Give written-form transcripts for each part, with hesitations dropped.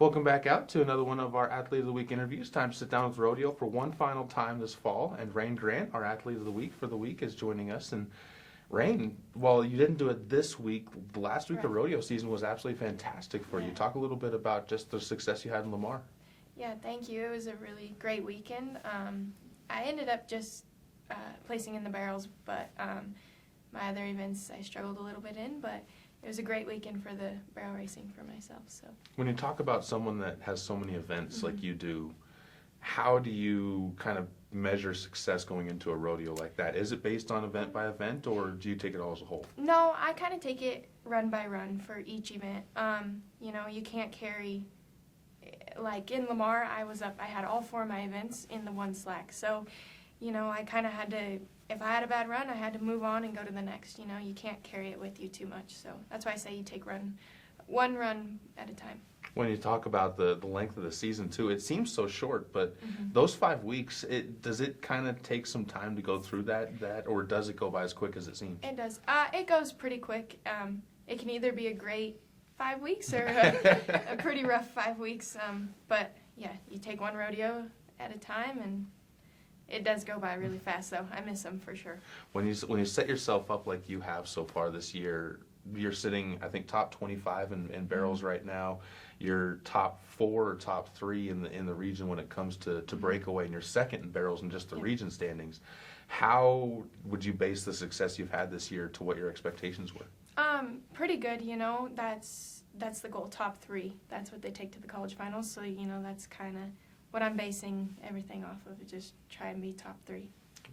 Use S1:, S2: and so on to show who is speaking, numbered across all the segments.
S1: Welcome back out to another one of our Athlete of the Week interviews. Time to sit down with rodeo for one final time this fall. And Rayne Grant, our Athlete of the Week for the week, is joining us. And Rayne, while you didn't do it this week, the last week of rodeo season was absolutely fantastic for you. Talk a little bit about just the success you had in Lamar.
S2: Yeah, thank you. It was a really great weekend. I ended up just placing in the barrels, but my other events I struggled a little bit in, but it was a great weekend for the barrel racing for myself. So
S1: when you talk about someone that has so many events like you do, how do you kind of measure success going into a rodeo like that? Is it based on event by event, or do you take it all as a whole?
S2: No, I kind of take it run by run for each event. You can't carry, like in Lamar, I had all 4 of my events in the one slack. So, I kind of had to, if I had a bad run, I had to move on and go to the next. You can't carry it with you too much. So that's why I say you take one run at a time.
S1: When you talk about the length of the season too, it seems so short, but those 5 weeks, does it kind of take some time to go through that, or does it go by as quick as it seems?
S2: It does. It goes pretty quick. It can either be a great 5 weeks or a pretty rough 5 weeks. But yeah, you take one rodeo at a time, and it does go by really fast, though. I miss them for sure.
S1: When you set yourself up like you have so far this year, you're sitting, I think, top 25 in barrels right now. You're top 4 or top 3 in the region when it comes to breakaway, and you're second in barrels in just the region standings. How would you base the success you've had this year to what your expectations were?
S2: Pretty good. That's the goal. Top 3. That's what they take to the college finals. So that's kind of what I'm basing everything off of. Just try and be top 3.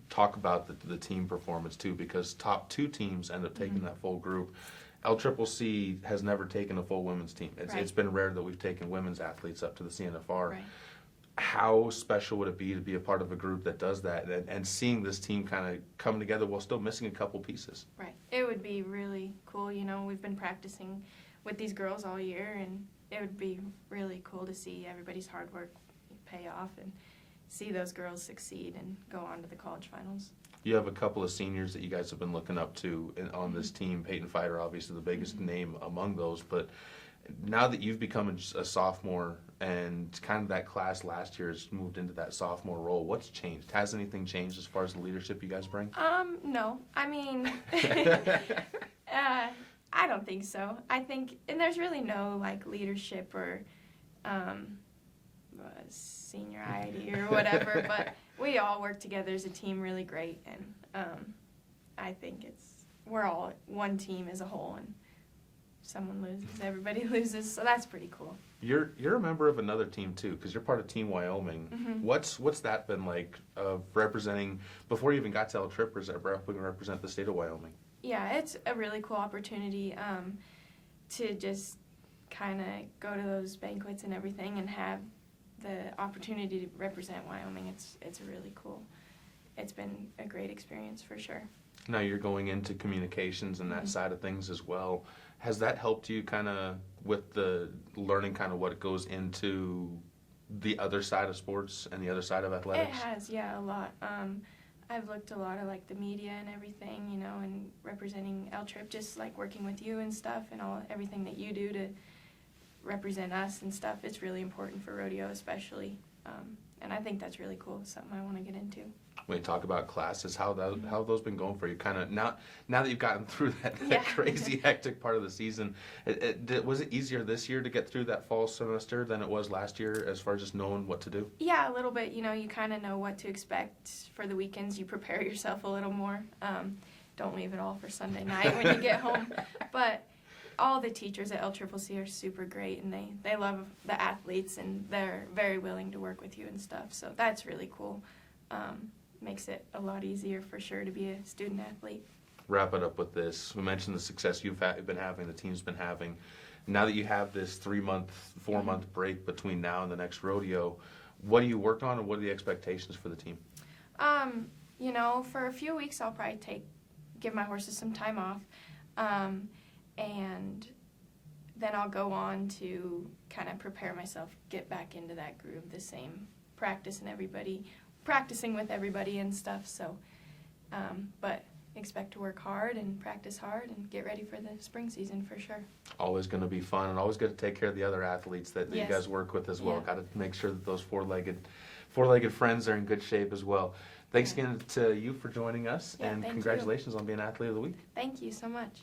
S1: Talk about the team performance too, because top 2 teams end up taking that full group. LCCC has never taken a full women's team. It's been rare that we've taken women's athletes up to the CNFR.
S2: Right.
S1: How special would it be to be a part of a group that does that, and seeing this team kind of come together while still missing a couple pieces?
S2: Right. It would be really cool. We've been practicing with these girls all year, and it would be really cool to see everybody's hard work pay off and see those girls succeed and go on to the college finals.
S1: You have a couple of seniors that you guys have been looking up to on this team. Peyton Fighter, obviously the biggest name among those, but now that you've become a sophomore and kind of that class last year has moved into that sophomore role, what's changed? Has anything changed as far as the leadership you guys bring?
S2: No. I mean, I don't think so. I think, and there's really no leadership or seniority or whatever, but we all work together as a team really great, and I think we're all one team as a whole, and someone loses, everybody loses, so that's pretty cool.
S1: You're a member of another team too, because you're part of Team Wyoming. What's that been like representing, before you even got to El Trippers, represent the state of Wyoming?
S2: Yeah, it's a really cool opportunity to just kind of go to those banquets and everything and have the opportunity to represent Wyoming. It's really cool. It's been a great experience for sure.
S1: Now you're going into communications and that side of things as well. Has that helped you kind of with the learning kind of what goes into the other side of sports and the other side of athletics?
S2: It has, yeah, a lot. I've looked a lot at the media and everything, and representing L Trip, just working with you and stuff, and everything that you do to represent us and stuff. It's really important for rodeo especially, and I think that's really cool. It's something I want to get into.
S1: When you talk about classes, how have those been going for you? Kind of now that you've gotten through that crazy hectic part of the season, was it easier this year to get through that fall semester than it was last year as far as just knowing what to do?
S2: Yeah, a little bit. You kind of know what to expect for the weekends. You prepare yourself a little more. Don't leave it all for Sunday night when you get home. But all the teachers at LCCC are super great, and they love the athletes, and they're very willing to work with you and stuff. So that's really cool. Makes it a lot easier for sure to be a student athlete.
S1: Wrap it up with this. We mentioned the success you've been having, the team's been having. Now that you have this 3-month, 4-month break between now and the next rodeo, what do you work on, and what are the expectations for the team?
S2: For a few weeks I'll probably give my horses some time off, and then I'll go on to kind of prepare myself, get back into that groove, the same practicing with everybody and stuff. So, but expect to work hard and practice hard and get ready for the spring season for sure.
S1: Always going to be fun, and always got to take care of the other athletes that
S2: Yes.
S1: you guys work with as well.
S2: Yeah.
S1: Got to make sure that those four-legged friends are in good shape as well. Thanks
S2: Yeah.
S1: again to you for joining us,
S2: Yeah,
S1: and
S2: thank you.
S1: congratulations on being Athlete of the Week.
S2: Thank you so much.